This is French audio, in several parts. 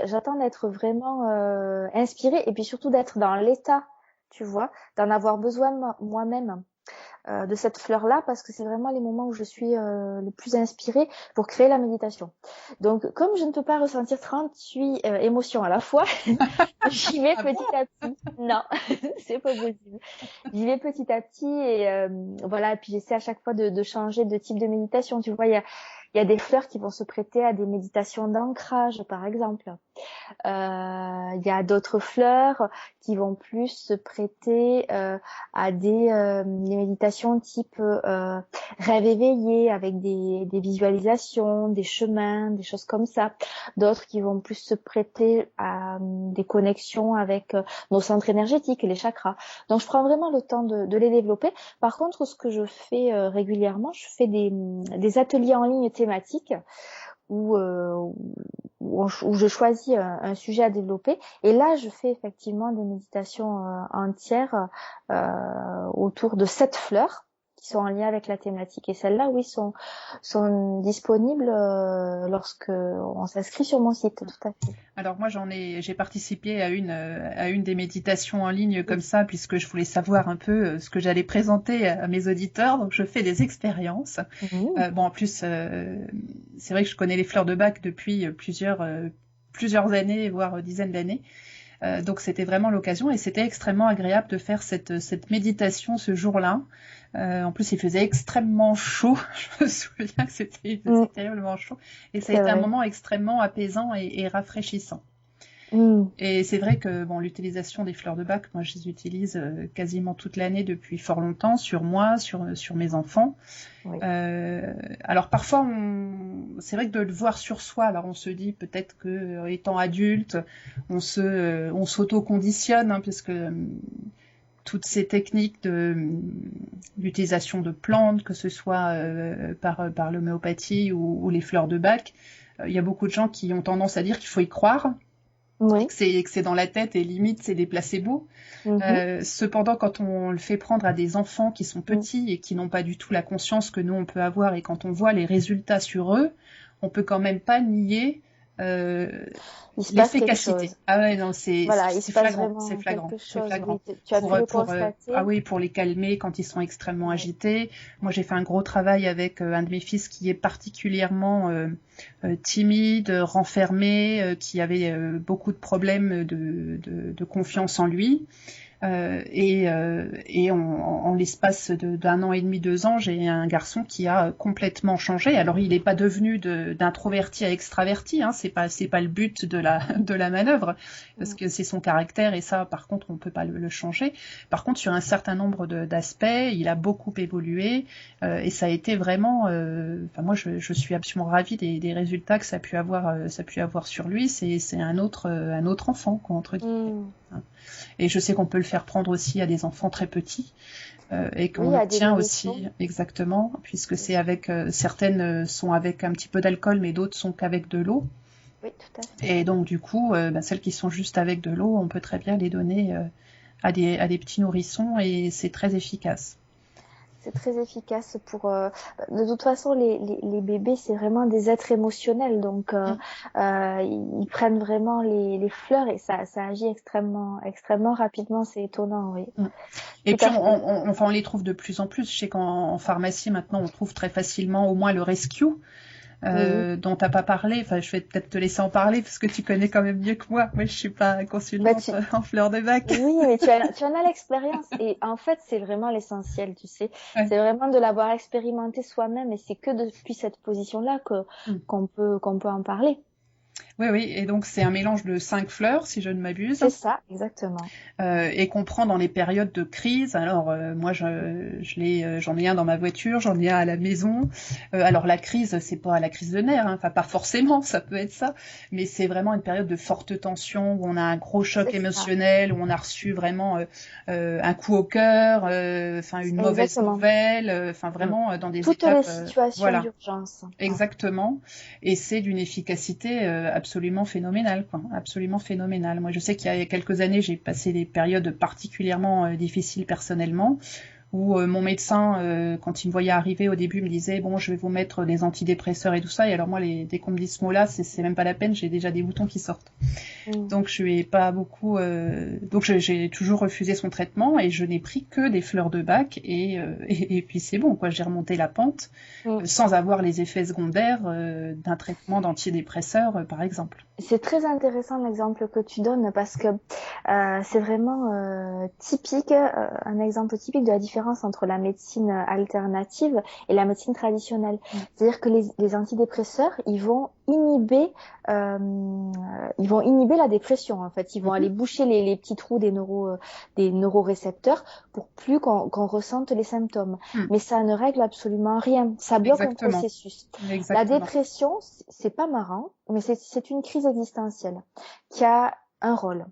J'attends d'être vraiment inspirée et puis surtout d'être dans l'état, tu vois, d'en avoir besoin moi-même. De cette fleur-là parce que c'est vraiment les moments où je suis le plus inspirée pour créer la méditation. Donc, comme je ne peux pas ressentir 38 émotions à la fois, j'y vais Ah petit bon? à petit. Non, c'est pas possible. J'y vais petit à petit et voilà. Et puis j'essaie à chaque fois de changer de type de méditation. Tu vois, il y a des fleurs qui vont se prêter à des méditations d'ancrage, par exemple. Il y a d'autres fleurs qui vont plus se prêter à des méditations type rêve éveillé avec des visualisations, des chemins, des choses comme ça. D'autres qui vont plus se prêter à des connexions avec nos centres énergétiques, les chakras. Donc je prends vraiment le temps de les développer. Par contre, ce que je fais régulièrement, je fais des ateliers en ligne thématiques où, où je choisis sujet à développer. Et là, je fais effectivement des méditations entières autour de 7 fleurs qui sont en lien avec la thématique. Et celles-là, oui, sont disponibles lorsque on s'inscrit sur mon site, tout à fait. Alors moi j'ai participé à une des méditations en ligne comme ça puisque je voulais savoir un peu ce que j'allais présenter à mes auditeurs. Donc je fais des expériences. Mmh. Bon en plus c'est vrai que je connais les fleurs de Bach depuis plusieurs années voire dizaines d'années. Donc c'était vraiment l'occasion et c'était extrêmement agréable de faire cette méditation ce jour-là. En plus, il faisait extrêmement chaud. Je me souviens que il Mmh, faisait terriblement chaud. Et ça a c'est été un vrai. moment extrêmement apaisant et rafraîchissant. Mmh. Et c'est vrai que bon, l'utilisation des fleurs de Bach, moi je les utilise quasiment toute l'année depuis fort longtemps, sur moi, sur mes enfants. Oui. Alors parfois, c'est vrai que de le voir sur soi, alors on se dit peut-être que étant adulte, on s'auto-conditionne, hein, parce que toutes ces techniques d'utilisation de plantes, que ce soit par l'homéopathie ou les fleurs de Bach, il y a beaucoup de gens qui ont tendance à dire qu'il faut y croire et Oui. que c'est dans la tête et limite c'est des placebos. Mmh. Cependant, quand on le fait prendre à des enfants qui sont Mmh. petits et qui n'ont pas du tout la conscience que nous on peut avoir et quand on voit les résultats sur eux, on peut quand même pas nier euh, Il se passe quelque l'efficacité. chose. Ah ouais, non, Voilà, il se c'est passe flagrant, c'est vraiment flagrant, quelque c'est chose. Oui, flagrant. tu as pu le Ah constater. oui, pour les calmer quand ils sont extrêmement Oui. agités. Moi, j'ai fait un gros travail avec un de mes fils qui est particulièrement timide, renfermé, qui avait beaucoup de problèmes de confiance en lui. En l'espace d'un an et demi, 2 ans, j'ai un garçon qui a complètement changé. Alors, il n'est pas devenu d'introverti à extraverti, hein, c'est pas le but de de la manœuvre, parce Mmh. que c'est son caractère et ça, par contre, on peut pas le changer. Par contre, sur un certain nombre d'aspects, il a beaucoup évolué et ça a été vraiment. Enfin, moi, je suis absolument ravie des résultats que ça a pu avoir sur lui. C'est un autre enfant, quoi, entre guillemets. Mmh. Et je sais qu'on peut le faire prendre aussi à des enfants très petits et qu'on Oui, à des obtient nourrissons. aussi exactement, puisque Bien c'est sûr. avec certaines sont avec un petit peu d'alcool, mais d'autres sont qu'avec de l'eau. Oui, tout à fait. Et donc du coup, celles qui sont juste avec de l'eau, on peut très bien les donner à des petits nourrissons et c'est très efficace. C'est très efficace pour. De toute façon, les bébés, c'est vraiment des êtres émotionnels, donc Mm. ils prennent vraiment les fleurs et ça agit extrêmement rapidement. C'est étonnant, oui. Mm. Et Tout puis à fait. enfin on les trouve de plus en plus. Je sais qu'en pharmacie maintenant on trouve très facilement au moins le rescue Oui. dont t'as pas parlé. Enfin, je vais peut-être te laisser en parler parce que tu connais quand même mieux que moi. Moi, je suis pas Bah, consultante en fleurs de bac. Oui, mais tu en as l'expérience et en fait, c'est vraiment l'essentiel, tu sais. Ouais. C'est vraiment de l'avoir expérimenté soi-même et c'est que depuis cette position-là que Mm. qu'on peut en parler. Oui, oui. Et donc, c'est un mélange de 5 fleurs, si je ne m'abuse. C'est ça, exactement. Et qu'on prend dans les périodes de crise. Alors moi j'en ai un dans ma voiture, j'en ai un à la maison. Alors la crise, c'est pas la crise de nerfs, hein. Enfin pas forcément, ça peut être ça, mais c'est vraiment une période de forte tension où on a un gros choc C'est ça, émotionnel, où on a reçu vraiment un coup au cœur, enfin une mauvaise exactement. nouvelle, enfin Mm. vraiment dans des Toutes les étapes, situations voilà. d'urgence. Ouais. Exactement, et c'est d'une efficacité absolument phénoménale, quoi. Absolument phénoménale. Moi, je sais qu'il y a quelques années, j'ai passé des périodes particulièrement difficiles personnellement, où mon médecin, quand il me voyait arriver au début, me disait bon, je vais vous mettre des antidépresseurs et tout ça. Et alors moi, dès qu'on me dit ce mot-là, c'est même pas la peine, j'ai déjà des boutons qui sortent. Donc je lui ai pas beaucoup, donc j'ai toujours refusé son traitement et je n'ai pris que des fleurs de Bach et puis c'est bon quoi, j'ai remonté la pente sans avoir les effets secondaires d'un traitement d'antidépresseur par exemple. C'est très intéressant l'exemple que tu donnes parce que c'est vraiment typique, un exemple typique de la différence entre la médecine alternative et la médecine traditionnelle. C'est-à-dire que les antidépresseurs, ils vont inhiber la dépression en fait. Ils vont aller boucher les petits trous des neurorécepteurs pour plus qu'on ressente les symptômes. Mais ça ne règle absolument rien. Ça bloque un processus. La dépression, c'est pas marrant, mais c'est une crise existentielle qui a un rôle,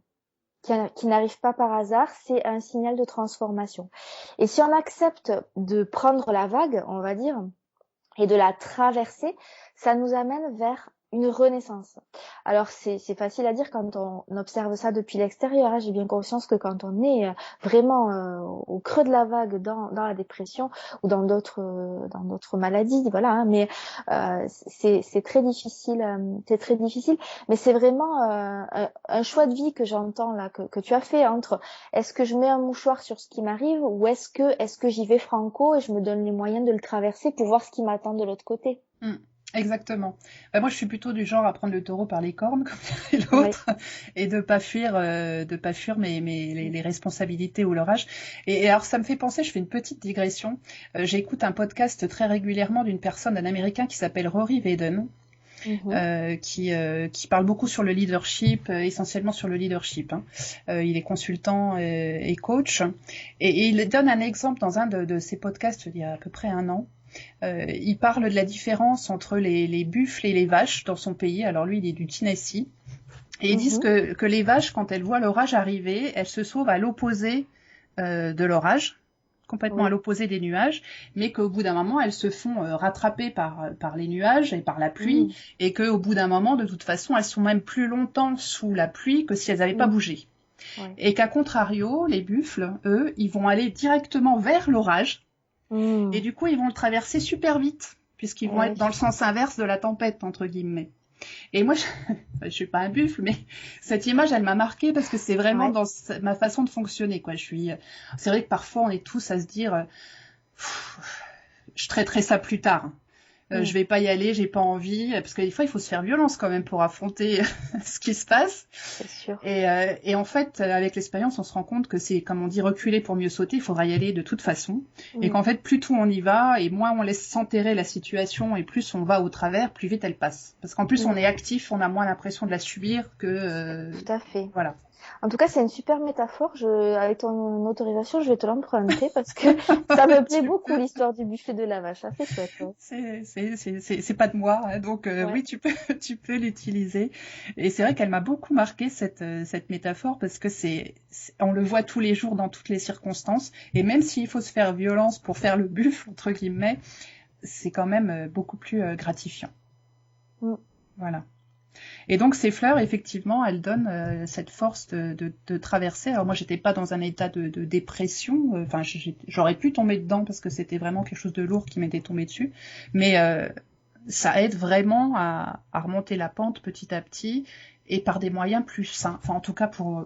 qui n'arrive pas par hasard, c'est un signal de transformation. Et si on accepte de prendre la vague, on va dire, et de la traverser, ça nous amène vers une renaissance. Alors c'est facile à dire quand on observe ça depuis l'extérieur. J'ai bien conscience que quand on est vraiment au creux de la vague dans la dépression ou dans d'autres maladies, voilà. Mais c'est très difficile. C'est très difficile. Mais c'est vraiment un choix de vie que j'entends là que tu as fait entre est-ce que je mets un mouchoir sur ce qui m'arrive ou est-ce que j'y vais franco et je me donne les moyens de le traverser pour voir ce qui m'attend de l'autre côté. Exactement. Moi, je suis plutôt du genre à prendre le taureau par les cornes, comme dirait l'autre, et de pas fuir les responsabilités ou l'orage. Et alors, ça me fait penser, je fais une petite digression. J'écoute un podcast très régulièrement d'un Américain qui s'appelle Rory Vaden. Qui parle beaucoup sur le leadership, essentiellement sur le leadership. Il est consultant et coach. Et il donne un exemple dans un de ses podcasts il y a à peu près 1 an. Il parle de la différence entre les buffles et les vaches dans son pays. Alors lui, il est du Tennessee. Et ils disent que les vaches, quand elles voient l'orage arriver, elles se sauvent à l'opposé de l'orage, complètement à l'opposé des nuages, mais qu'au bout d'un moment, elles se font rattraper par les nuages et par la pluie, et qu'au bout d'un moment, de toute façon, elles sont même plus longtemps sous la pluie que si elles n'avaient pas bougé. Et qu'à contrario, les buffles, eux, ils vont aller directement vers l'orage, et du coup, ils vont le traverser super vite, puisqu'ils vont être dans le sens inverse de la tempête, entre guillemets. Et moi, je suis pas un buffle, mais cette image, elle m'a marquée parce que c'est vraiment dans ma façon de fonctionner, quoi. C'est vrai que parfois, on est tous à se dire, je traiterai ça plus tard. Je vais pas y aller, j'ai pas envie, parce que des fois il faut se faire violence quand même pour affronter ce qui se passe. C'est sûr. Et en fait, avec l'expérience, on se rend compte que c'est, comme on dit, reculer pour mieux sauter. Il faudra y aller de toute façon, et qu'en fait, plus tôt on y va, et moins on laisse s'enterrer la situation, et plus on va au travers, plus vite elle passe. Parce qu'en plus, on est actif, on a moins l'impression de la subir que. Tout à fait. Voilà. En tout cas, c'est une super métaphore. Avec ton autorisation, je vais te l'emprunter parce que ça me plaît beaucoup l'histoire du buffet de la vache. C'est chouette. C'est pas de moi, hein, donc oui, tu peux l'utiliser. Et c'est vrai qu'elle m'a beaucoup marqué cette métaphore parce que on le voit tous les jours dans toutes les circonstances. Et même s'il faut se faire violence pour faire le buffle entre guillemets, c'est quand même beaucoup plus gratifiant. Voilà. Et donc ces fleurs, effectivement, elles donnent cette force de traverser. Alors moi, j'étais pas dans un état de dépression. Enfin, j'aurais pu tomber dedans parce que c'était vraiment quelque chose de lourd qui m'était tombé dessus. Mais ça aide vraiment à remonter la pente petit à petit et par des moyens plus sains. Enfin, en tout cas pour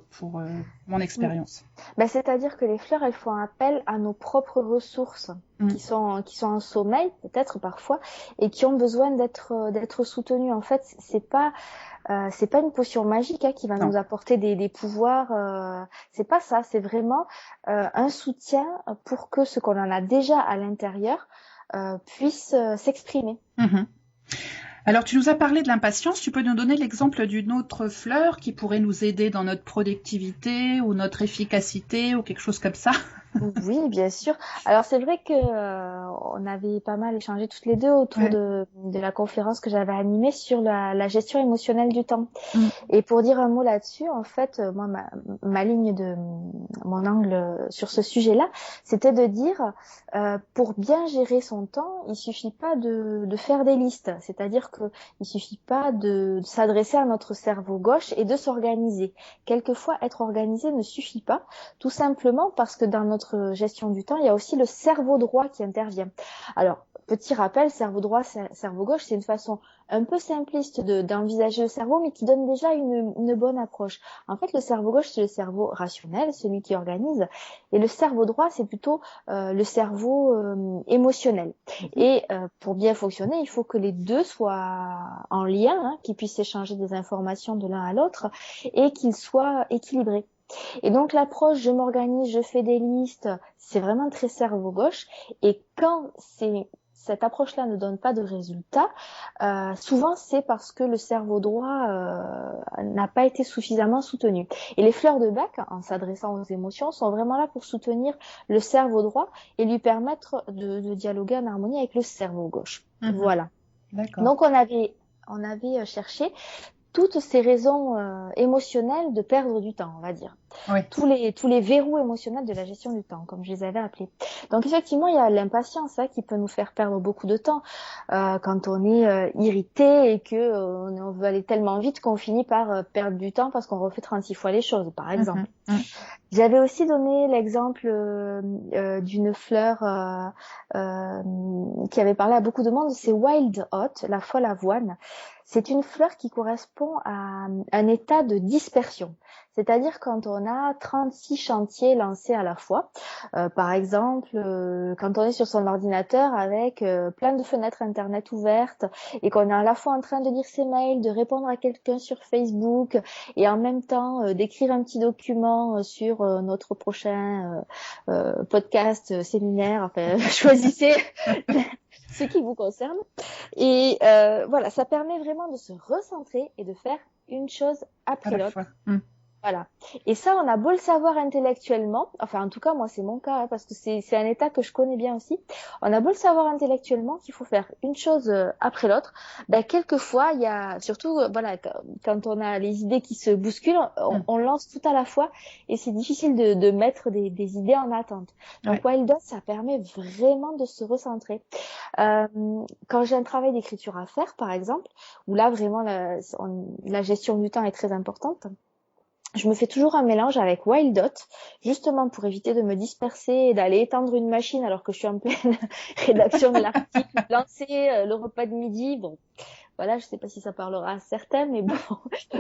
mon expérience. C'est-à-dire que les fleurs, elles font appel à nos propres ressources qui sont en sommeil, peut-être parfois, et qui ont besoin d'être soutenues. En fait, c'est pas une potion magique qui va nous apporter des pouvoirs. C'est pas ça. C'est vraiment un soutien pour que ce qu'on en a déjà à l'intérieur puisse s'exprimer. Alors, tu nous as parlé de l'impatience. Tu peux nous donner l'exemple d'une autre fleur qui pourrait nous aider dans notre productivité ou notre efficacité ou quelque chose comme ça? Oui, bien sûr. Alors c'est vrai que on avait pas mal échangé toutes les deux autour de la conférence que j'avais animée sur la gestion émotionnelle du temps. Et pour dire un mot là-dessus, en fait, moi, ma ligne de mon angle sur ce sujet-là, c'était de dire, pour bien gérer son temps, il suffit pas de faire des listes. C'est-à-dire que il suffit pas de s'adresser à notre cerveau gauche et de s'organiser. Quelquefois, être organisé ne suffit pas, tout simplement parce que dans notre gestion du temps, il y a aussi le cerveau droit qui intervient. Alors, petit rappel, cerveau droit, cerveau gauche, c'est une façon un peu simpliste d'envisager le cerveau, mais qui donne déjà une bonne approche. En fait, le cerveau gauche, c'est le cerveau rationnel, celui qui organise, et le cerveau droit, c'est plutôt le cerveau émotionnel. Et pour bien fonctionner, il faut que les deux soient en lien, hein, qu'ils puissent échanger des informations de l'un à l'autre, et qu'ils soient équilibrés. Et donc l'approche, je m'organise, je fais des listes, c'est vraiment très cerveau gauche. Et quand cette approche-là ne donne pas de résultat, souvent c'est parce que le cerveau droit n'a pas été suffisamment soutenu. Et les fleurs de bac, en s'adressant aux émotions, sont vraiment là pour soutenir le cerveau droit et lui permettre de dialoguer en harmonie avec le cerveau gauche. Voilà. D'accord. Donc on avait cherché toutes ces raisons émotionnelles de perdre du temps, on va dire. Oui. Tous les verrous émotionnels de la gestion du temps, comme je les avais appelés. Donc effectivement, il y a l'impatience qui peut nous faire perdre beaucoup de temps quand on est irrité et que on veut aller tellement vite qu'on finit par perdre du temps parce qu'on refait 36 fois les choses, par exemple. J'avais aussi donné l'exemple d'une fleur qui avait parlé à beaucoup de monde, c'est Wild Hot, la folle avoine. C'est une fleur qui correspond à un état de dispersion. C'est-à-dire quand on a 36 chantiers lancés à la fois. Par exemple, quand on est sur son ordinateur avec plein de fenêtres Internet ouvertes et qu'on est à la fois en train de lire ses mails, de répondre à quelqu'un sur Facebook et en même temps d'écrire un petit document sur notre prochain podcast, séminaire, enfin, choisissez ce qui vous concerne. Et voilà, ça permet vraiment de se recentrer et de faire une chose après l'autre. Voilà. Et ça, on a beau le savoir intellectuellement, enfin en tout cas moi c'est mon cas hein, parce que c'est un état que je connais bien aussi. On a beau le savoir intellectuellement qu'il faut faire une chose après l'autre. Ben quelquefois il y a surtout voilà quand on a les idées qui se bousculent, on lance tout à la fois et c'est difficile de mettre des idées en attente. Donc Wild Dot, ça permet vraiment de se recentrer. Quand j'ai un travail d'écriture à faire par exemple, où là vraiment la gestion du temps est très importante. Je me fais toujours un mélange avec Wild Dot, justement pour éviter de me disperser et d'aller étendre une machine alors que je suis en pleine rédaction de l'article, lancer le repas de midi. Bon, voilà, je sais pas si ça parlera à certains, mais bon,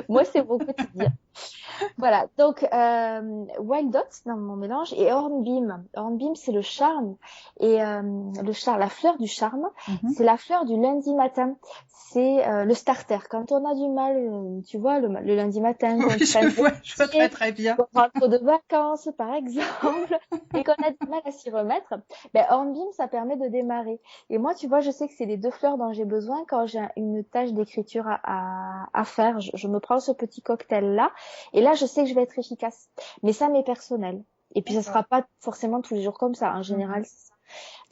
moi c'est mon quotidien. Voilà, donc Wild Dot dans mon mélange et Hornbeam. Hornbeam, c'est le charme et la fleur du charme, c'est la fleur du lundi matin. C'est le starter. Quand on a du mal, tu vois, le lundi matin, oui, je vois très très bien. Qu'on rentre de vacances, par exemple, et qu'on a du mal à s'y remettre, ben Hornbeam, ça permet de démarrer. Et moi, tu vois, je sais que c'est les deux fleurs dont j'ai besoin quand j'ai une tâche d'écriture à faire. Je me prends ce petit cocktail-là, et là, je sais que je vais être efficace. Mais ça m'est personnel. Et puis, ça sera pas forcément tous les jours comme ça. En général, c'est ça.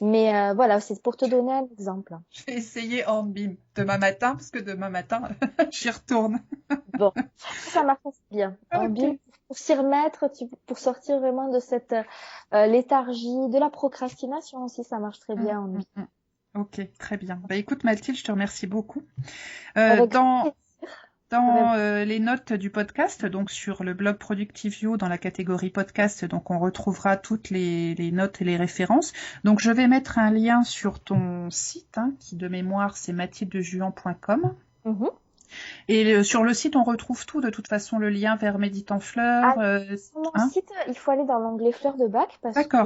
Mais voilà, c'est pour te donner un exemple. Je vais essayer Hornbeam demain matin, parce que demain matin, j'y retourne. Bon, ça marche bien. Hornbeam, pour s'y remettre, pour sortir vraiment de cette léthargie, de la procrastination aussi, ça marche très bien. Ok, très bien. Bah, écoute Mathilde, je te remercie beaucoup. Dans les notes du podcast, donc sur le blog Productive You, dans la catégorie podcast, donc on retrouvera toutes les notes et les références. Donc je vais mettre un lien sur ton site, qui de mémoire c'est mathildejuan.com. Et sur le site, on retrouve tout. De toute façon, le lien vers Médite en fleurs. Sur mon site, il faut aller dans l'onglet fleurs de bac parce que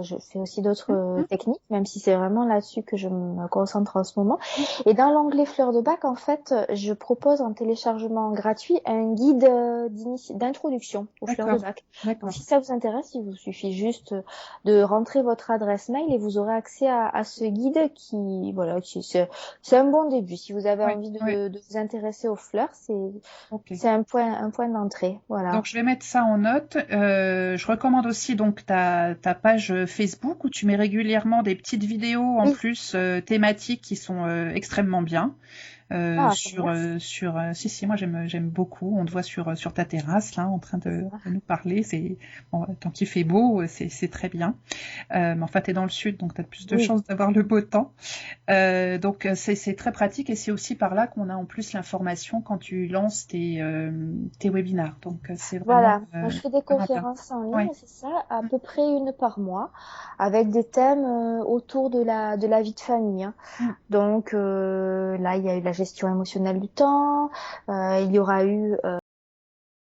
je fais aussi d'autres techniques, même si c'est vraiment là-dessus que je me concentre en ce moment. Et dans l'onglet fleurs de bac, en fait, je propose en téléchargement gratuit un guide d'introduction aux fleurs de bac. Donc, si ça vous intéresse, il vous suffit juste de rentrer votre adresse mail et vous aurez accès à ce guide qui, voilà, c'est un bon début. Si vous avez envie de vous intéresser aux fleurs, Ok. c'est un point d'entrée. Voilà. Donc je vais mettre ça en note. Je recommande aussi donc ta page Facebook où tu mets régulièrement des petites vidéos en Oui. plus thématiques qui sont extrêmement bien. Si moi j'aime beaucoup. On te voit sur ta terrasse là en train de nous parler. C'est bon, quand il fait beau, c'est très bien. Mais enfin t'es dans le sud donc t'as plus de chances d'avoir le beau temps. Donc c'est très pratique et c'est aussi par là qu'on a en plus l'information quand tu lances tes webinars. Donc c'est vraiment Voilà. Moi, je fais des vraiment bien. conférences en ligne, Ouais. c'est ça, à peu près une par mois, avec des thèmes autour de la vie de famille, hein. Mm. Donc là, il y a eu la gestion émotionnelle du temps, il y aura eu